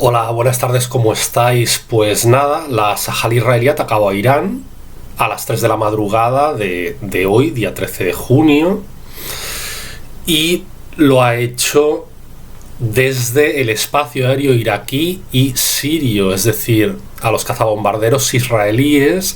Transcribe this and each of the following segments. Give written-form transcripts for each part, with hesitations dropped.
Hola, buenas tardes, ¿cómo estáis? Pues nada, la Sahal israelí atacaba a Irán a las 3 de la madrugada de hoy, día 13 de junio, y lo ha hecho desde el espacio aéreo iraquí y sirio, es decir, a los cazabombarderos israelíes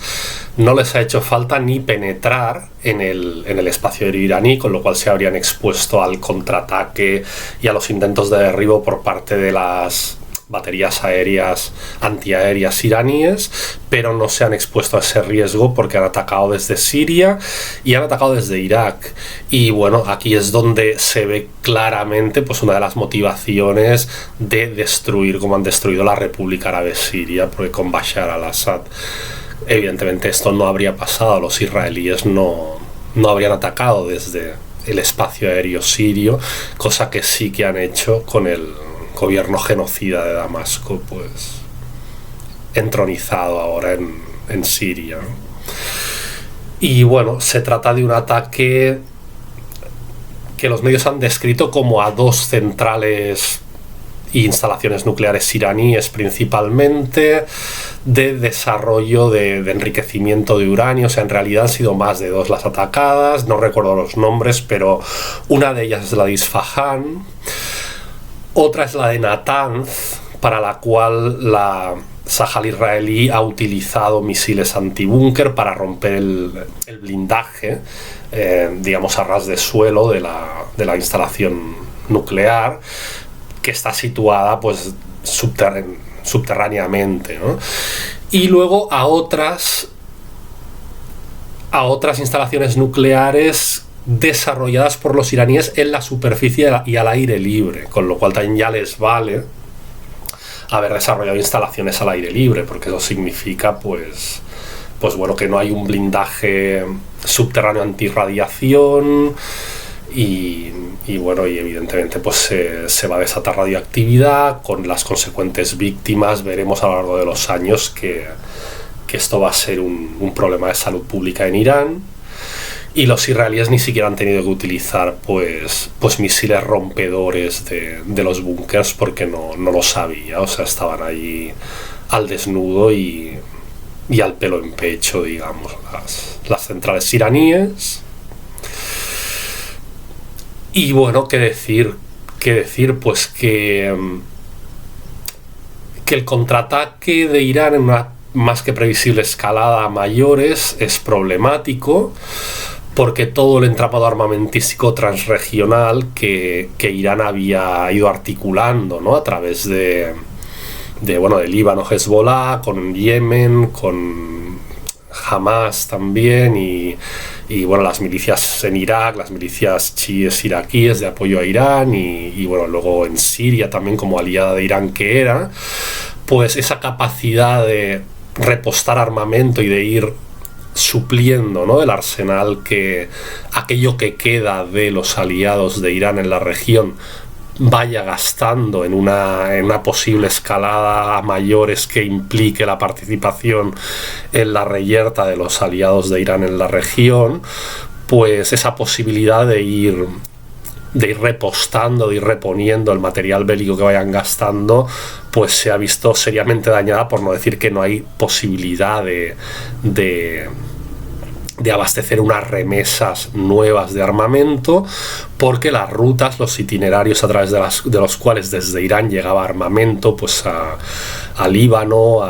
no les ha hecho falta ni penetrar en el espacio aéreo iraní, con lo cual se habrían expuesto al contraataque y a los intentos de derribo por parte de las baterías aéreas antiaéreas iraníes, pero no se han expuesto a ese riesgo porque han atacado desde Siria y han atacado desde Irak. Y bueno, aquí es donde se ve claramente pues una de las motivaciones de destruir, como han destruido la República Árabe Siria, porque con Bashar al-Assad evidentemente esto no habría pasado. Los israelíes no habrían atacado desde el espacio aéreo sirio, cosa que sí que han hecho con el gobierno genocida de Damasco, pues entronizado ahora en Siria, ¿no? Y bueno, se trata de un ataque que los medios han descrito como a dos centrales e instalaciones nucleares iraníes, principalmente de desarrollo de enriquecimiento de uranio. O sea, en realidad han sido más de dos las atacadas, no recuerdo los nombres, pero una de ellas es la de Isfahan. Otra es la de Natanz, para la cual la Sahal israelí ha utilizado misiles antibúnker para romper el blindaje, digamos a ras de suelo de la instalación nuclear, que está situada pues subterráneamente, ¿no? Y luego a otras instalaciones nucleares desarrolladas por los iraníes en la superficie y al aire libre, con lo cual también ya les vale haber desarrollado instalaciones al aire libre, porque eso significa pues bueno, que no hay un blindaje subterráneo antirradiación y bueno, y evidentemente pues se va a desatar radioactividad con las consecuentes víctimas. Veremos a lo largo de los años que esto va a ser un problema de salud pública en Irán. Y los israelíes ni siquiera han tenido que utilizar pues misiles rompedores de los búnkers, porque no los había. O sea, estaban ahí al desnudo y al pelo en pecho, digamos, las centrales iraníes. Y bueno, qué decir, pues que el contraataque de Irán en una más que previsible escalada a mayores es problemático, porque todo el entramado armamentístico transregional que Irán había ido articulando, ¿no?, a través de Líbano, Hezbollah, con Yemen, con Hamas también, y bueno, las milicias en Irak, las milicias chiíes iraquíes de apoyo a Irán, y bueno, luego en Siria también como aliada de Irán que era, pues esa capacidad de repostar armamento y de ir supliendo, ¿no?, el arsenal, aquello que queda de los aliados de Irán en la región vaya gastando en una posible escalada a mayores que implique la participación en la reyerta de los aliados de Irán en la región, pues esa posibilidad de ir repostando, de ir reponiendo el material bélico que vayan gastando, pues se ha visto seriamente dañada, por no decir que no hay posibilidad de abastecer unas remesas nuevas de armamento, porque las rutas, los itinerarios a través de los cuales desde Irán llegaba armamento pues a Líbano,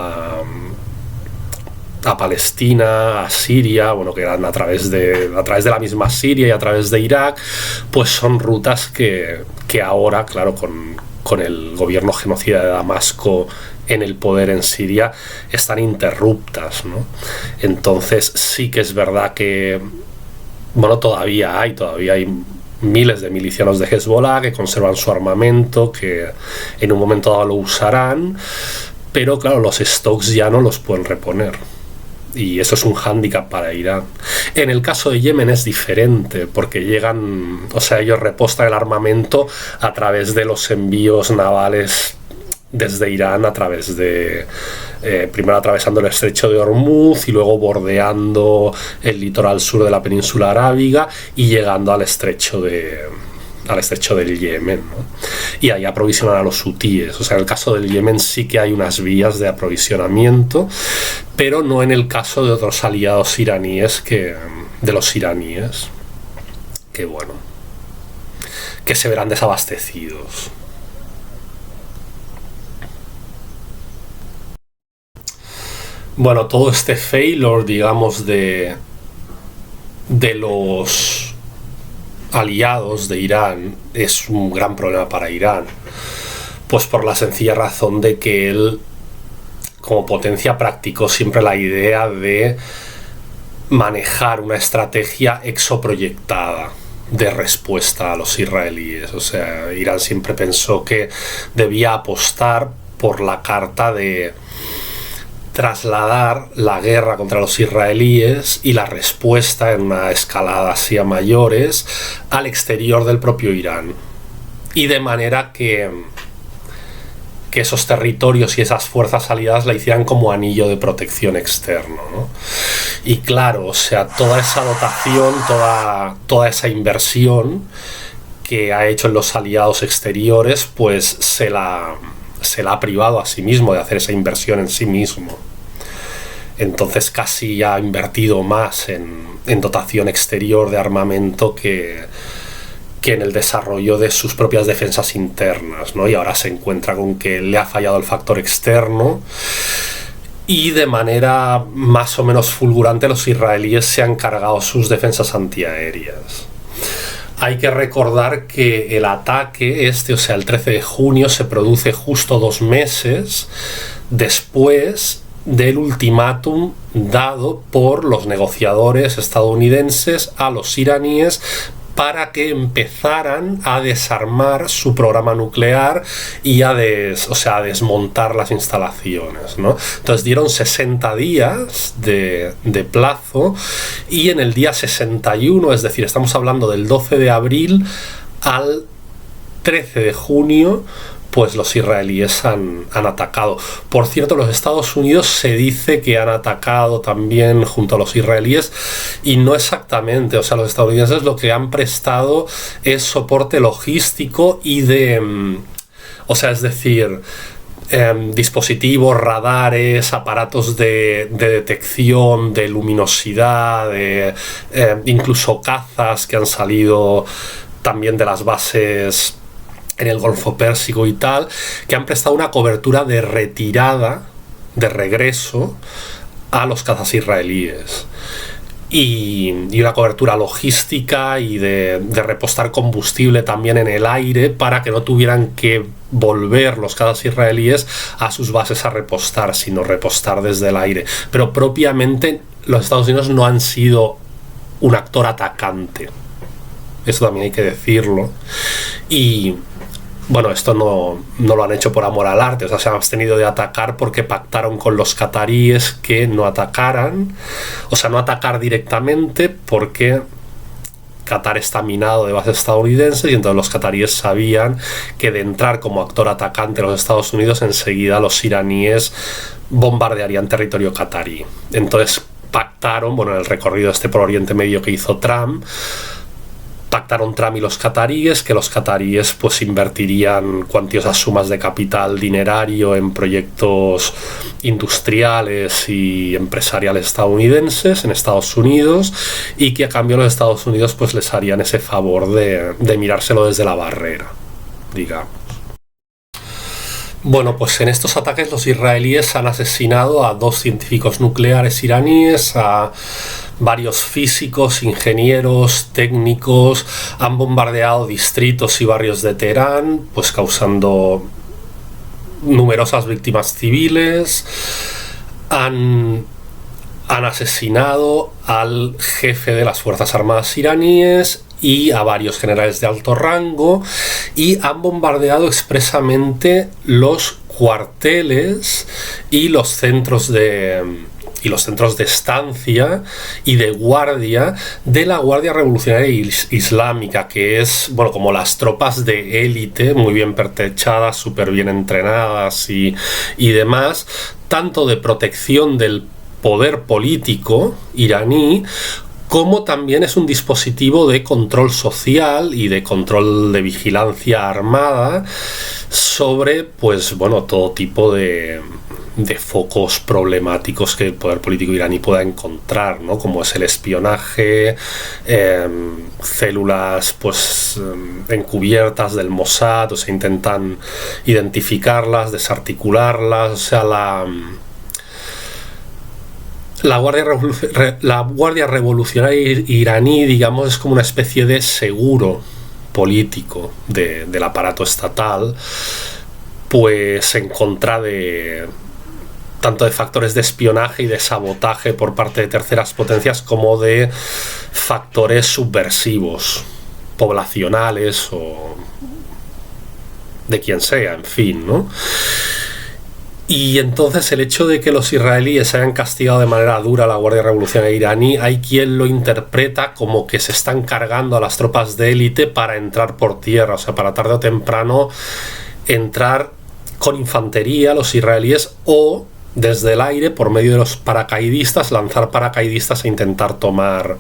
a Palestina, a Siria, bueno, que eran a través de la misma Siria y a través de Irak, pues son rutas que ahora, claro, con el gobierno genocida de Damasco en el poder en Siria, están interruptas, ¿no? Entonces sí que es verdad que, bueno, todavía hay miles de milicianos de Hezbollah que conservan su armamento, que en un momento dado lo usarán, pero claro, los stocks ya no los pueden reponer. Y eso es un hándicap para Irán. En el caso de Yemen es diferente, porque ellos repostan el armamento a través de los envíos navales desde Irán, a través de primero atravesando el estrecho de Hormuz y luego bordeando el litoral sur de la península arábiga y llegando al estrecho al estrecho del Yemen, ¿no? Y ahí aprovisionan a los hutíes. O sea, en el caso del Yemen sí que hay unas vías de aprovisionamiento, pero no en el caso de otros aliados iraníes de los iraníes, que bueno, que se verán desabastecidos. Bueno, todo este failure, digamos, de los aliados de Irán es un gran problema para Irán, pues por la sencilla razón de que él, como potencia, practicó siempre la idea de manejar una estrategia exoproyectada de respuesta a los israelíes. O sea, Irán siempre pensó que debía apostar por la carta de trasladar la guerra contra los israelíes y la respuesta en una escalada así a mayores al exterior del propio Irán, y de manera que esos territorios y esas fuerzas aliadas la hicieran como anillo de protección externo, ¿no? Y claro, o sea, toda esa dotación, toda esa inversión que ha hecho en los aliados exteriores, pues se la ha privado a sí mismo de hacer esa inversión en sí mismo. Entonces casi ha invertido más en dotación exterior de armamento que en el desarrollo de sus propias defensas internas, ¿no? Y ahora se encuentra con que le ha fallado el factor externo, y de manera más o menos fulgurante los israelíes se han cargado sus defensas antiaéreas. Hay que recordar que el ataque o sea, el 13 de junio, se produce justo 2 meses después del ultimátum dado por los negociadores estadounidenses a los iraníes para que empezaran a desarmar su programa nuclear y a desmontar las instalaciones, ¿no? Entonces dieron 60 días de plazo, y en el día 61, es decir, estamos hablando del 12 de abril al 13 de junio, pues los israelíes han atacado. Por cierto, los Estados Unidos se dice que han atacado también junto a los israelíes, y no exactamente. O sea, los estadounidenses lo que han prestado es soporte logístico y es decir, dispositivos, radares, aparatos de detección de luminosidad, incluso cazas que han salido también de las bases en el Golfo Pérsico y tal, que han prestado una cobertura de retirada, de regreso a los cazas israelíes, y una cobertura logística y de repostar combustible también en el aire para que no tuvieran que volver los cazas israelíes a sus bases a repostar, sino repostar desde el aire. Pero propiamente los Estados Unidos no han sido un actor atacante, eso también hay que decirlo. Y bueno, esto no lo han hecho por amor al arte, o sea, se han abstenido de atacar porque pactaron con los cataríes que no atacaran, o sea, no atacar directamente, porque Qatar está minado de bases estadounidenses, y entonces los cataríes sabían que de entrar como actor atacante los Estados Unidos, enseguida los iraníes bombardearían territorio catarí. Entonces pactaron, bueno, en el recorrido por Oriente Medio que hizo Trump, pactaron Trump y los cataríes, que los cataríes pues invertirían cuantiosas sumas de capital dinerario en proyectos industriales y empresariales estadounidenses en Estados Unidos, y que a cambio los Estados Unidos pues les harían ese favor de mirárselo desde la barrera, digamos. Bueno, pues en estos ataques los israelíes han asesinado a 2 científicos nucleares iraníes, a varios físicos, ingenieros, técnicos, han bombardeado distritos y barrios de Teherán, pues causando numerosas víctimas civiles, han asesinado al jefe de las Fuerzas Armadas iraníes y a varios generales de alto rango, y han bombardeado expresamente los cuarteles y los centros de estancia y de guardia de la Guardia Revolucionaria Islámica, que es, bueno, como las tropas de élite, muy bien pertrechadas, súper bien entrenadas y demás, tanto de protección del poder político iraní como también es un dispositivo de control social y de control de vigilancia armada sobre, pues bueno, todo tipo de focos problemáticos que el poder político iraní pueda encontrar, ¿no? Como es el espionaje, células pues encubiertas del Mossad, o sea, intentan identificarlas, desarticularlas, o sea, la Guardia Revolucionaria iraní, digamos, es como una especie de seguro político del aparato estatal, pues en contra de tanto de factores de espionaje y de sabotaje por parte de terceras potencias como de factores subversivos, poblacionales o de quien sea, en fin, ¿no? Y entonces el hecho de que los israelíes hayan castigado de manera dura a la Guardia Revolucionaria iraní, hay quien lo interpreta como que se están cargando a las tropas de élite para entrar por tierra, o sea, para tarde o temprano entrar con infantería los israelíes o desde el aire, por medio de los paracaidistas, lanzar paracaidistas e intentar tomar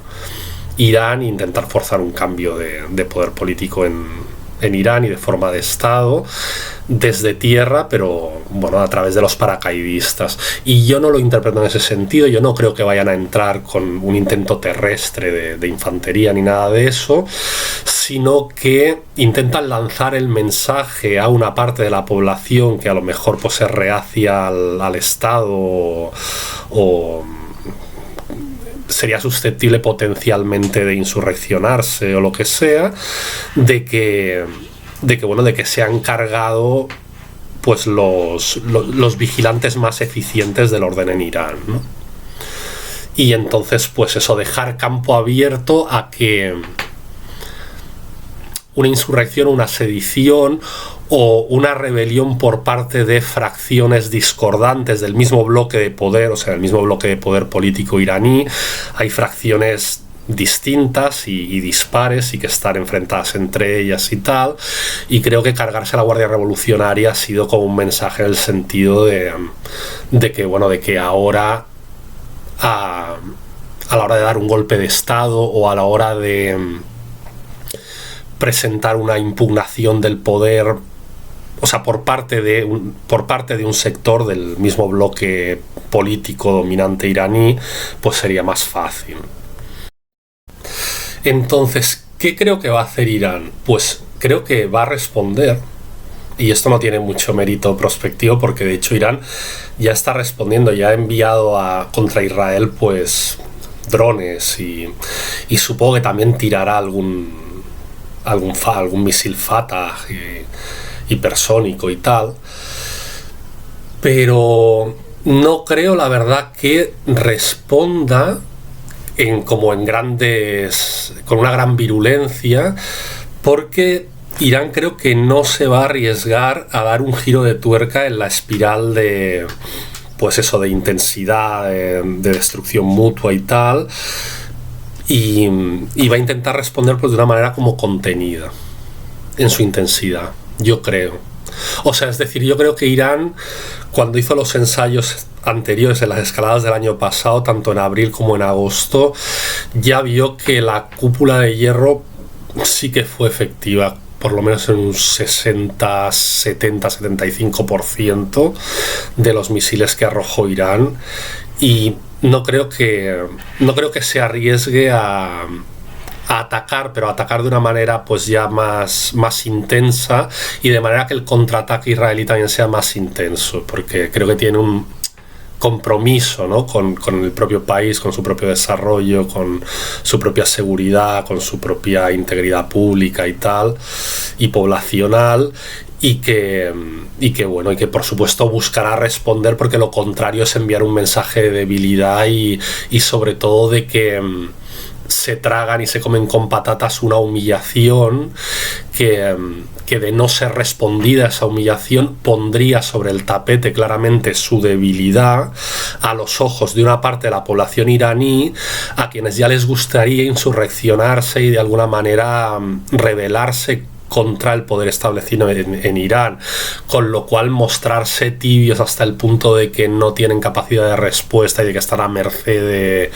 Irán e intentar forzar un cambio de poder político en Irán y de forma de Estado desde tierra, pero bueno, a través de los paracaidistas. Y yo no lo interpreto en ese sentido. Yo no creo que vayan a entrar con un intento terrestre de infantería ni nada de eso, sino que intentan lanzar el mensaje a una parte de la población que a lo mejor pues es reacia al Estado o sería susceptible potencialmente de insurreccionarse o lo que sea, de que se han cargado pues los vigilantes más eficientes del orden en Irán, ¿no? Y entonces pues eso, dejar campo abierto a que una insurrección, una sedición o una rebelión por parte de fracciones discordantes del mismo bloque de poder, o sea, el mismo bloque de poder político iraní. Hay fracciones distintas y dispares y que están enfrentadas entre ellas y tal, y creo que cargarse a la Guardia Revolucionaria ha sido como un mensaje en el sentido de que ahora a la hora de dar un golpe de Estado o a la hora de presentar una impugnación del poder, o sea, por parte de un sector del mismo bloque político dominante iraní, pues sería más fácil. Entonces, ¿qué creo que va a hacer Irán? Pues creo que va a responder, y esto no tiene mucho mérito prospectivo porque de hecho Irán ya está respondiendo, ya ha enviado contra Israel pues drones y supongo que también tirará algún misil Fatah hipersónico y tal, pero no creo, la verdad, que responda con una gran virulencia, porque Irán creo que no se va a arriesgar a dar un giro de tuerca en la espiral de intensidad, de destrucción mutua y tal, y va a intentar responder pues de una manera como contenida en su intensidad, yo creo. O sea, es decir, yo creo que Irán, cuando hizo los ensayos anteriores en las escaladas del año pasado, tanto en abril como en agosto, ya vio que la cúpula de hierro sí que fue efectiva, por lo menos en un 60, 70, 75% de los misiles que arrojó Irán, y no creo que se arriesgue a atacar, pero atacar de una manera pues ya más intensa, y de manera que el contraataque israelí también sea más intenso, porque creo que tiene un compromiso, ¿no?, con el propio país, con su propio desarrollo, con su propia seguridad, con su propia integridad pública y tal, y poblacional, y que por supuesto buscará responder, porque lo contrario es enviar un mensaje de debilidad y sobre todo de que se tragan y se comen con patatas una humillación que de no ser respondida esa humillación pondría sobre el tapete claramente su debilidad a los ojos de una parte de la población iraní, a quienes ya les gustaría insurreccionarse y de alguna manera rebelarse contra el poder establecido en Irán, con lo cual mostrarse tibios hasta el punto de que no tienen capacidad de respuesta y de que están a merced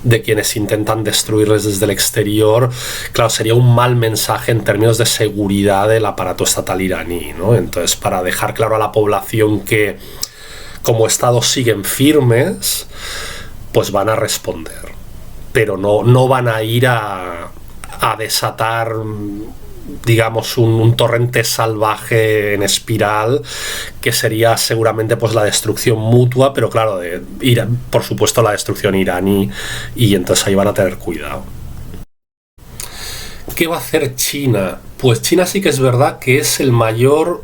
de quienes intentan destruirles desde el exterior, claro, sería un mal mensaje en términos de seguridad del aparato estatal iraní, ¿no? Entonces, para dejar claro a la población que como Estado siguen firmes, pues van a responder, pero no van a ir a desatar, digamos, un torrente salvaje en espiral que sería seguramente pues la destrucción mutua, pero claro, por supuesto la destrucción iraní, y entonces ahí van a tener cuidado. ¿Qué va a hacer China? Pues China sí que es verdad que es el mayor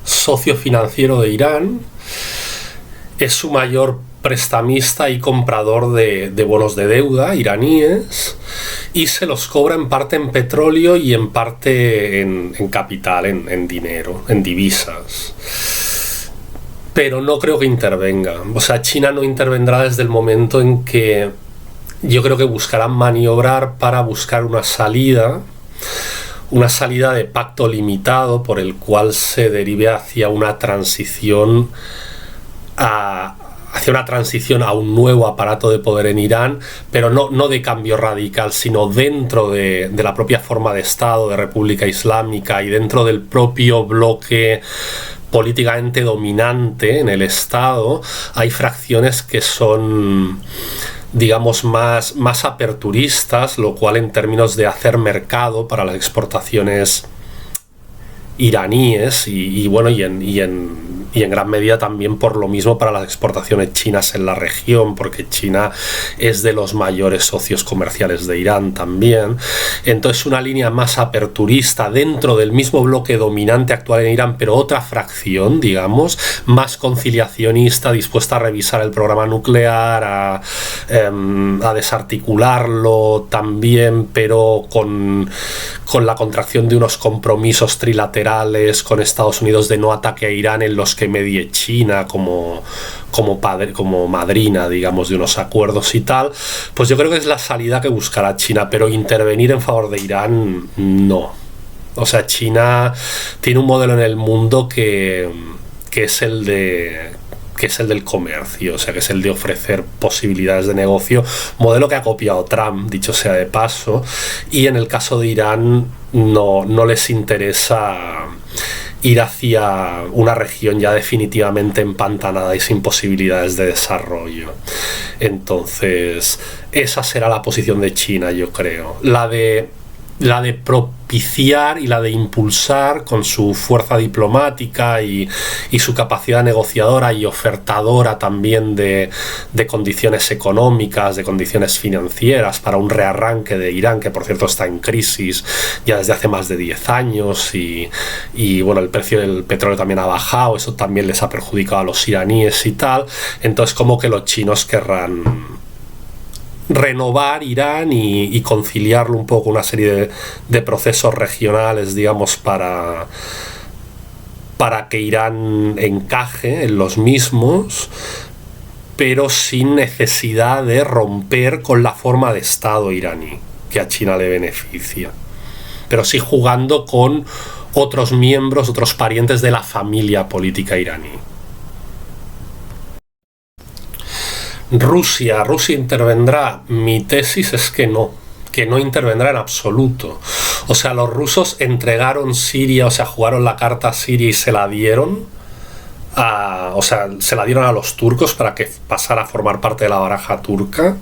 socio financiero de Irán, es su mayor prestamista y comprador de bonos de deuda iraníes, y se los cobra en parte en petróleo y en parte en capital, en dinero, en divisas. Pero no creo que intervenga. O sea, China no intervendrá desde el momento en que yo creo que buscarán maniobrar para buscar una salida de pacto limitado por el cual se derive hacia una transición a un nuevo aparato de poder en Irán, pero no de cambio radical, sino dentro de la propia forma de Estado, de República Islámica, y dentro del propio bloque políticamente dominante en el Estado, hay fracciones que son, digamos, más aperturistas, lo cual en términos de hacer mercado para las exportaciones iraníes y en gran medida también por lo mismo para las exportaciones chinas en la región, porque China es de los mayores socios comerciales de Irán también. Entonces, una línea más aperturista dentro del mismo bloque dominante actual en Irán, pero otra fracción, digamos, más conciliacionista, dispuesta a revisar el programa nuclear, a desarticularlo también, pero con la contracción de unos compromisos trilaterales con Estados Unidos de no ataque a Irán, en los que medie China como madrina, digamos, de unos acuerdos y tal. Pues yo creo que es la salida que buscará China, pero intervenir en favor de Irán, no. O sea, China tiene un modelo en el mundo que es el del comercio, o sea, que es el de ofrecer posibilidades de negocio, modelo que ha copiado Trump, dicho sea de paso, y en el caso de Irán no les interesa ir hacia una región ya definitivamente empantanada y sin posibilidades de desarrollo. Entonces, esa será la posición de China, yo creo. La de propiciar y la de impulsar con su fuerza diplomática y su capacidad negociadora y ofertadora también de condiciones económicas, de condiciones financieras para un rearranque de Irán, que por cierto está en crisis ya desde hace más de 10 años y bueno, el precio del petróleo también ha bajado, eso también les ha perjudicado a los iraníes y tal. Entonces, como que los chinos querrán renovar Irán y conciliarlo un poco, una serie de procesos regionales, digamos, para que Irán encaje en los mismos, pero sin necesidad de romper con la forma de Estado iraní, que a China le beneficia, pero sí jugando con otros miembros, otros parientes de la familia política iraní. Rusia intervendrá. Mi tesis es que no intervendrá en absoluto. O sea, los rusos entregaron Siria, o sea, jugaron la carta a Siria y se la dieron a los turcos para que pasara a formar parte de la baraja turca.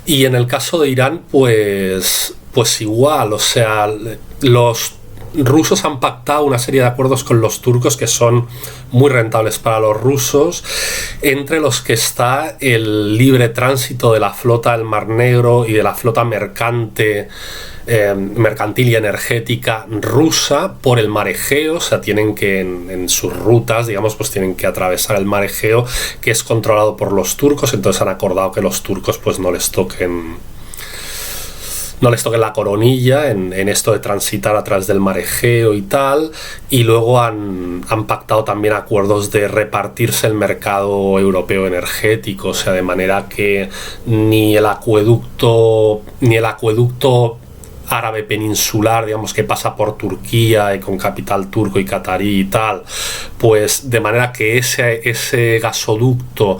Y en el caso de Irán, pues igual, o sea, los rusos han pactado una serie de acuerdos con los turcos que son muy rentables para los rusos, entre los que está el libre tránsito de la flota del Mar Negro y de la flota mercantil y energética rusa por el mar Egeo. O sea, tienen que en sus rutas, digamos, pues tienen que atravesar el mar Egeo, que es controlado por los turcos. Entonces han acordado que los turcos pues no les toquen la coronilla en esto de transitar a través del mar Egeo y tal, y luego han pactado también acuerdos de repartirse el mercado europeo energético, o sea, de manera que ni el acueducto árabe peninsular, digamos, que pasa por Turquía y con capital turco y catarí y tal, pues de manera que ese gasoducto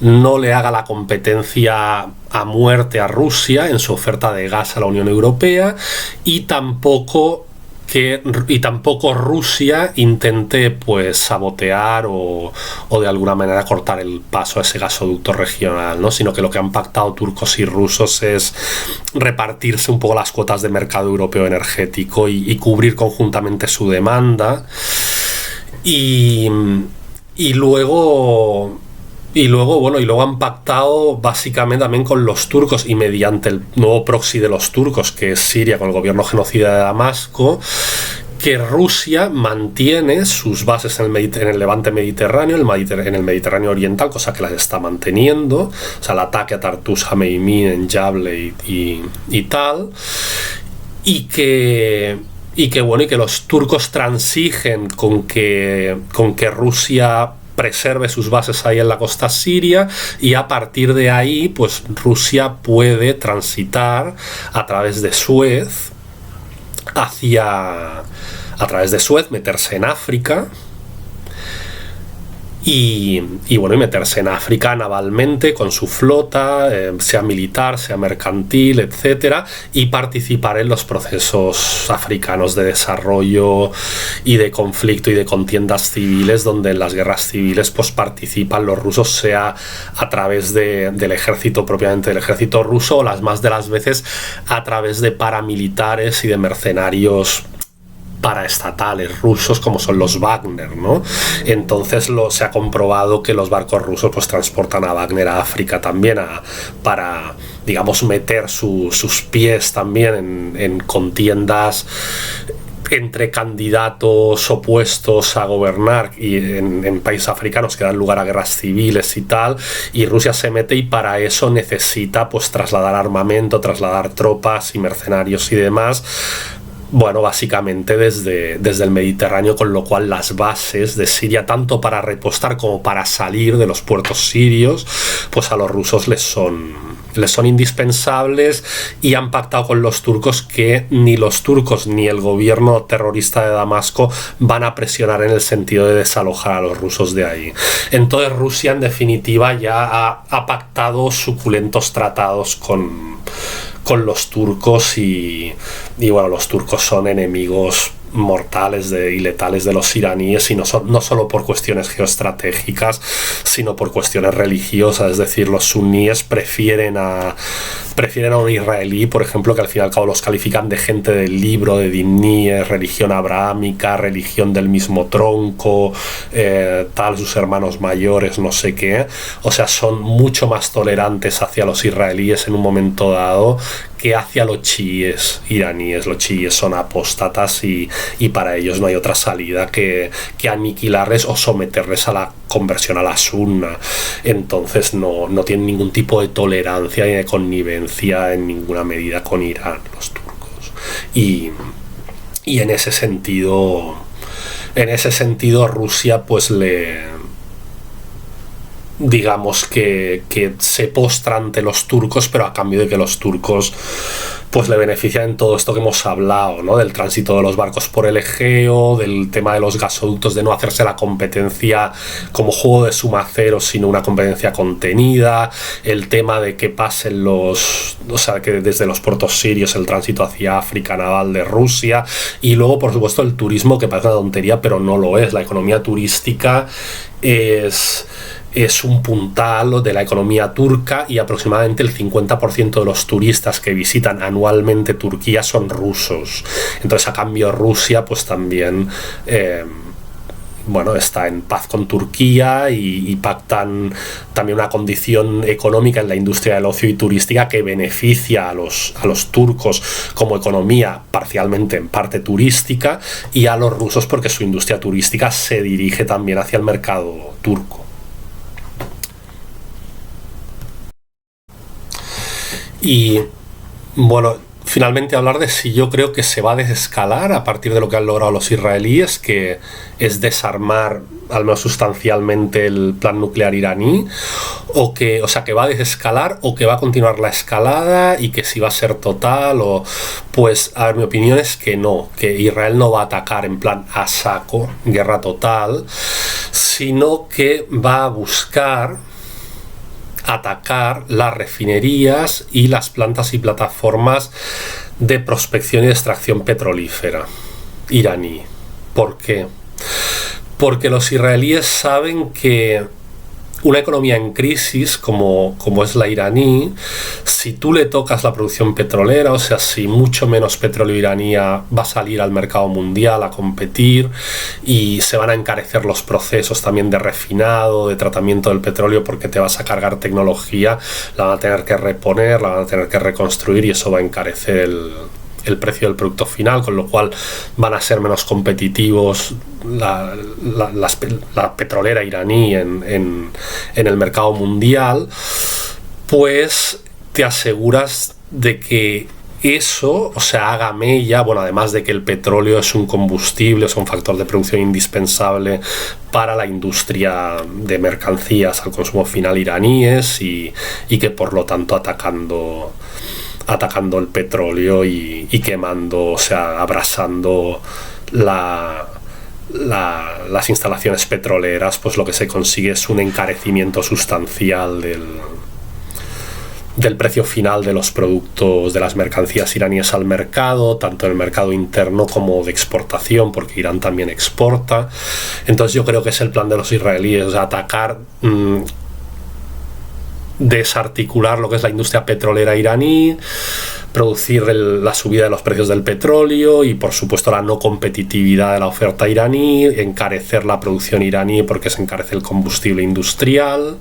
no le haga la competencia a muerte a Rusia en su oferta de gas a la Unión Europea, y tampoco Rusia intente pues sabotear o de alguna manera cortar el paso a ese gasoducto regional, ¿no? Sino que lo que han pactado turcos y rusos es repartirse un poco las cuotas de mercado europeo energético y cubrir conjuntamente su demanda. Y, y luego luego han pactado básicamente también con los turcos, y mediante el nuevo proxy de los turcos, que es Siria, con el gobierno genocida de Damasco, que Rusia mantiene sus bases en el levante mediterráneo, en el Mediterráneo oriental, cosa que las está manteniendo, o sea, el ataque a Tartus, Hameimin, en Jable y tal, y que los turcos transigen con que Rusia preserve sus bases ahí en la costa siria, y a partir de ahí pues Rusia puede transitar a través de Suez meterse en África y meterse en África navalmente con su flota, sea militar, sea mercantil, etcétera, y participar en los procesos africanos de desarrollo y de conflicto y de contiendas civiles, donde en las guerras civiles pues participan los rusos, sea a través del ejército, propiamente del ejército ruso, o las más de las veces a través de paramilitares y de mercenarios paraestatales rusos, como son los Wagner, ¿no? Entonces se ha comprobado que los barcos rusos pues transportan a Wagner a África también para, digamos, meter sus pies también en contiendas entre candidatos opuestos a gobernar y en países africanos que dan lugar a guerras civiles y tal, y Rusia se mete, y para eso necesita pues trasladar armamento, trasladar tropas y mercenarios y demás. Bueno, básicamente desde el Mediterráneo, con lo cual las bases de Siria, tanto para repostar como para salir de los puertos sirios, pues a los rusos les son indispensables, y han pactado con los turcos que ni los turcos ni el gobierno terrorista de Damasco van a presionar en el sentido de desalojar a los rusos de ahí. Entonces Rusia, en definitiva, ya ha pactado suculentos tratados con los turcos, y bueno, los turcos son enemigos mortales y letales de los iraníes, y no solo por cuestiones geoestratégicas, sino por cuestiones religiosas. Es decir, los suníes prefieren a un israelí, por ejemplo, que al fin y al cabo los califican de gente del libro, de dinníes, religión abrahámica, religión del mismo tronco, sus hermanos mayores, no sé qué. O sea, son mucho más tolerantes hacia los israelíes en un momento dado que hacia los chiíes iraníes. Los chiíes son apóstatas, y para ellos no hay otra salida que aniquilarles o someterles a la conversión a la sunna. Entonces no tienen ningún tipo de tolerancia ni de connivencia en ninguna medida con Irán, los turcos. Y en ese sentido Rusia pues digamos que se postra ante los turcos, pero a cambio de que los turcos pues le benefician en todo esto que hemos hablado, ¿no? Del tránsito de los barcos por el Egeo, del tema de los gasoductos, de no hacerse la competencia como juego de suma cero, sino una competencia contenida, el tema de que pasen que desde los puertos sirios el tránsito hacia África naval de Rusia, y luego por supuesto el turismo, que parece una tontería pero no lo es. La economía turística es un puntal de la economía turca, y aproximadamente el 50% de los turistas que visitan anualmente Turquía son rusos. Entonces, a cambio, Rusia pues también está en paz con Turquía, y pactan también una condición económica en la industria del ocio y turística que beneficia a los turcos como economía parcialmente en parte turística, y a los rusos porque su industria turística se dirige también hacia el mercado turco. Y bueno, finalmente hablar de si yo creo que se va a desescalar a partir de lo que han logrado los israelíes, que es desarmar al menos sustancialmente, el plan nuclear iraní, o sea, que va a desescalar o que va a continuar la escalada y que si va a ser total o... Pues, a ver, mi opinión es que no, que Israel no va a atacar en plan a saco, guerra total, sino que va a buscar atacar las refinerías y las plantas y plataformas de prospección y extracción petrolífera iraní. ¿Por qué? Porque los israelíes saben que una economía en crisis como es la iraní, si tú le tocas la producción petrolera, o sea, si mucho menos petróleo iraní va a salir al mercado mundial a competir y se van a encarecer los procesos también de refinado, de tratamiento del petróleo, porque te vas a cargar tecnología, la van a tener que reponer, la van a tener que reconstruir y eso va a encarecer el precio del producto final, con lo cual van a ser menos competitivos la petrolera iraní en el mercado mundial. Pues te aseguras de que eso, o sea, haga mella, bueno, además de que el petróleo es un combustible, es un factor de producción indispensable para la industria de mercancías al consumo final iraníes y que por lo tanto atacando el petróleo y quemando, o sea, abrasando las instalaciones petroleras, pues lo que se consigue es un encarecimiento sustancial del precio final de los productos, de las mercancías iraníes al mercado, tanto en el mercado interno como de exportación, porque Irán también exporta. Entonces yo creo que es el plan de los israelíes, atacar, desarticular lo que es la industria petrolera iraní, producir la subida de los precios del petróleo y por supuesto la no competitividad de la oferta iraní, encarecer la producción iraní porque se encarece el combustible industrial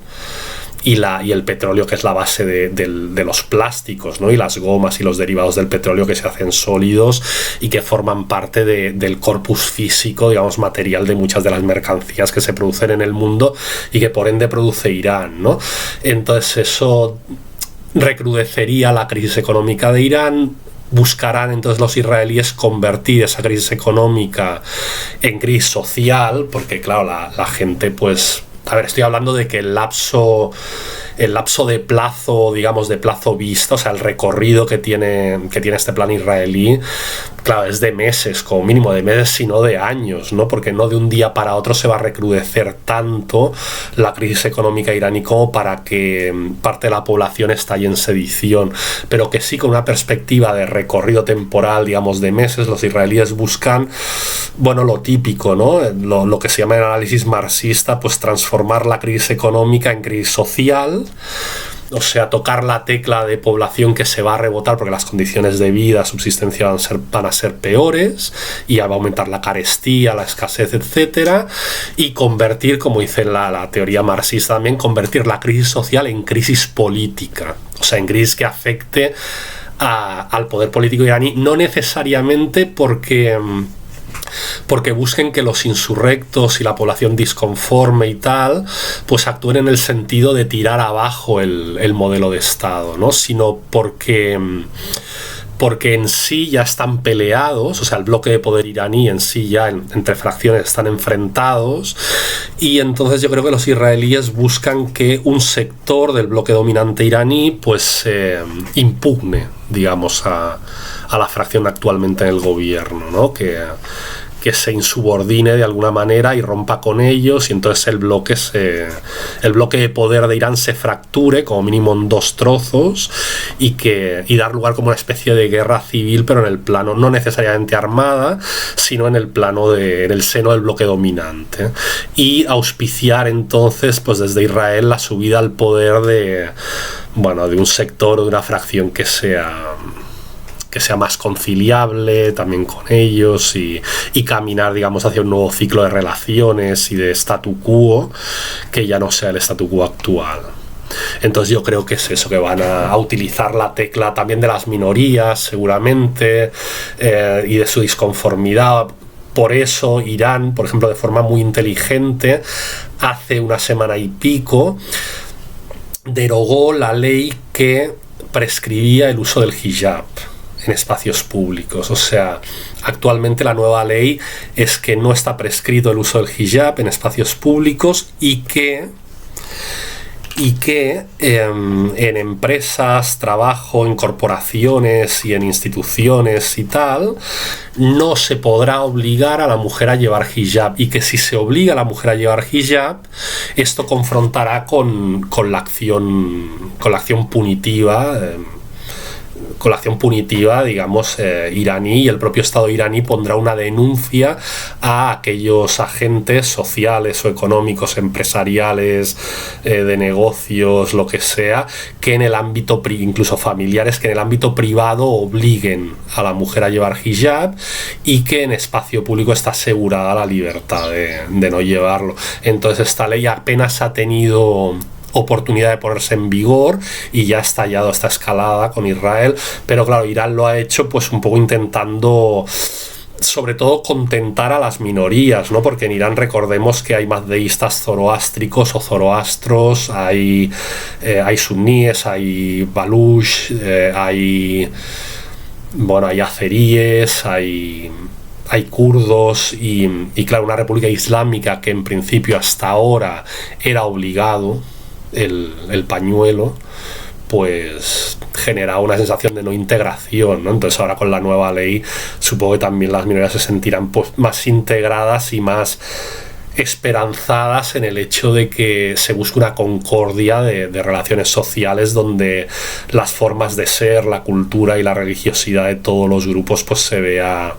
y el petróleo, que es la base de los plásticos, ¿no? Y las gomas y los derivados del petróleo que se hacen sólidos y que forman parte del corpus físico, digamos, material de muchas de las mercancías que se producen en el mundo y que por ende produce Irán, ¿no? Entonces eso recrudecería la crisis económica de Irán. Buscarán entonces los israelíes convertir esa crisis económica en crisis social, porque claro, la gente, pues, a ver, estoy hablando de que el lapso de plazo, digamos, de plazo vista, o sea, el recorrido que tiene este plan israelí, claro, es de meses, como mínimo de meses, sino de años, ¿no? Porque no de un día para otro se va a recrudecer tanto la crisis económica iraní como para que parte de la población estalle en sedición, pero que sí, con una perspectiva de recorrido temporal, digamos, de meses, los israelíes buscan, bueno, lo típico, ¿no? Lo que se llama el análisis marxista, pues transformar la crisis económica en crisis social. O sea, tocar la tecla de población que se va a rebotar porque las condiciones de vida, subsistencia van a ser peores y va a aumentar la carestía, la escasez, etcétera, y convertir, como dice la teoría marxista también, convertir la crisis social en crisis política, o sea, en crisis que afecte al poder político iraní, no necesariamente porque busquen que los insurrectos y la población disconforme y tal, pues actúen en el sentido de tirar abajo el modelo de Estado, ¿no? Sino porque en sí ya están peleados, o sea, el bloque de poder iraní en sí ya entre fracciones están enfrentados, y entonces yo creo que los israelíes buscan que un sector del bloque dominante iraní pues impugne, digamos, a la fracción actualmente en el gobierno, ¿no? Que se insubordine de alguna manera y rompa con ellos, y entonces el bloque de poder de Irán se fracture como mínimo en dos trozos y dar lugar como una especie de guerra civil, pero en el plano no necesariamente armada, sino en el plano en el seno del bloque dominante, y auspiciar entonces pues desde Israel la subida al poder de un sector o de una fracción que sea más conciliable también con ellos y caminar, digamos, hacia un nuevo ciclo de relaciones y de statu quo que ya no sea el statu quo actual. Entonces yo creo que es eso, que van a utilizar la tecla también de las minorías seguramente y de su disconformidad. Por eso Irán, por ejemplo, de forma muy inteligente, hace una semana y pico derogó la ley que prescribía el uso del hijab en espacios públicos. O sea, actualmente la nueva ley es que no está prescrito el uso del hijab en espacios públicos y que en empresas, trabajo, en corporaciones y en instituciones y tal, no se podrá obligar a la mujer a llevar hijab, y que si se obliga a la mujer a llevar hijab, esto confrontará con la acción punitiva, digamos, iraní, y el propio Estado iraní pondrá una denuncia a aquellos agentes sociales o económicos, empresariales, de negocios, lo que sea, que en el ámbito, incluso familiares, que en el ámbito privado obliguen a la mujer a llevar hijab, y que en espacio público está asegurada la libertad de no llevarlo. Entonces esta ley apenas ha tenido oportunidad de ponerse en vigor y ya ha estallado esta escalada con Israel, pero claro, Irán lo ha hecho pues un poco intentando sobre todo contentar a las minorías, ¿no? Porque en Irán recordemos que hay mazdeístas zoroástricos o zoroastros, hay suníes, hay baluch, hay azeríes, hay kurdos y claro, una república islámica que en principio hasta ahora era obligado el pañuelo, pues genera una sensación de no integración, ¿no? Entonces ahora con la nueva ley supongo que también las minorías se sentirán pues más integradas y más esperanzadas en el hecho de que se busque una concordia de relaciones sociales donde las formas de ser, la cultura y la religiosidad de todos los grupos pues se vea,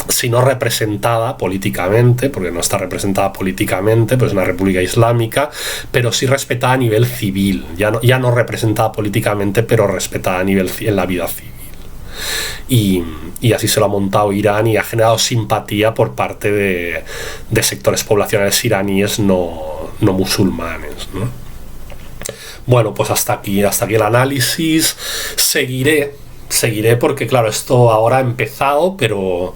si no representada políticamente, porque no está representada políticamente, pues es una república islámica, pero sí respetada a nivel civil, ya no representada políticamente, pero respetada a nivel en la vida civil. Y así se lo ha montado Irán y ha generado simpatía por parte de sectores poblacionales iraníes no musulmanes, ¿no? Bueno, pues hasta aquí el análisis. Seguiré porque claro, esto ahora ha empezado, pero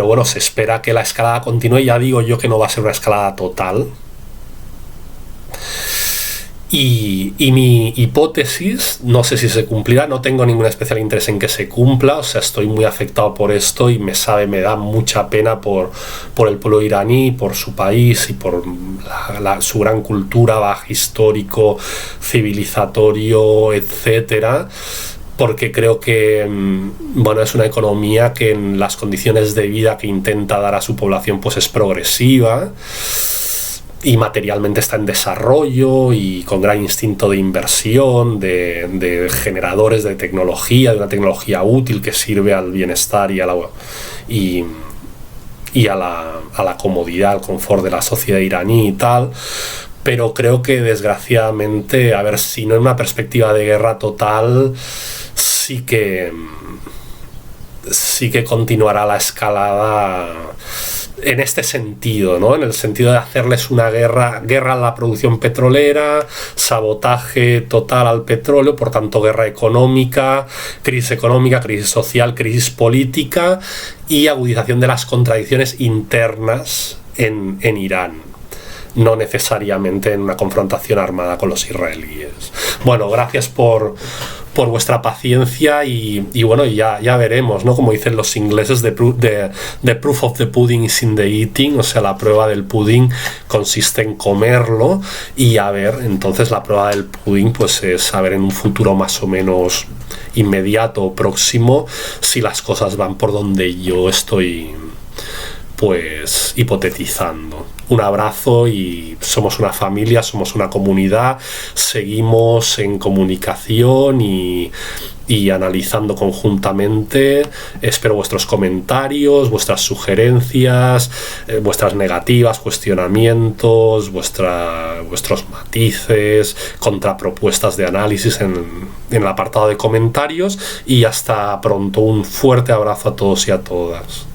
bueno, se espera que la escalada continúe. Ya digo yo que no va a ser una escalada total. Y mi hipótesis, no sé si se cumplirá, no tengo ningún especial interés en que se cumpla, o sea, estoy muy afectado por esto y me da mucha pena por el pueblo iraní, por su país y por su gran cultura, bagaje histórico, civilizatorio, etcétera. Porque creo que es una economía que en las condiciones de vida que intenta dar a su población pues es progresiva y materialmente está en desarrollo y con gran instinto de inversión, de generadores de tecnología, de una tecnología útil que sirve al bienestar y a la comodidad, al confort de la sociedad iraní y tal. Pero creo que desgraciadamente, a ver, si no en una perspectiva de guerra total, sí que continuará la escalada en este sentido, ¿no? En el sentido de hacerles una guerra a la producción petrolera, sabotaje total al petróleo, por tanto guerra económica, crisis social, crisis política y agudización de las contradicciones internas en Irán. No necesariamente en una confrontación armada con los israelíes. Bueno, gracias por vuestra paciencia y bueno, ya veremos, ¿no? Como dicen los ingleses, the proof of the pudding is in the eating, o sea, la prueba del pudding consiste en comerlo, y a ver, entonces la prueba del pudding pues es saber en un futuro más o menos inmediato o próximo si las cosas van por donde yo estoy pues hipotetizando. Un abrazo y somos una familia, somos una comunidad, seguimos en comunicación y analizando conjuntamente. Espero vuestros comentarios, vuestras sugerencias, vuestras negativas, cuestionamientos, vuestros matices, contrapropuestas de análisis en el apartado de comentarios, y hasta pronto. Un fuerte abrazo a todos y a todas.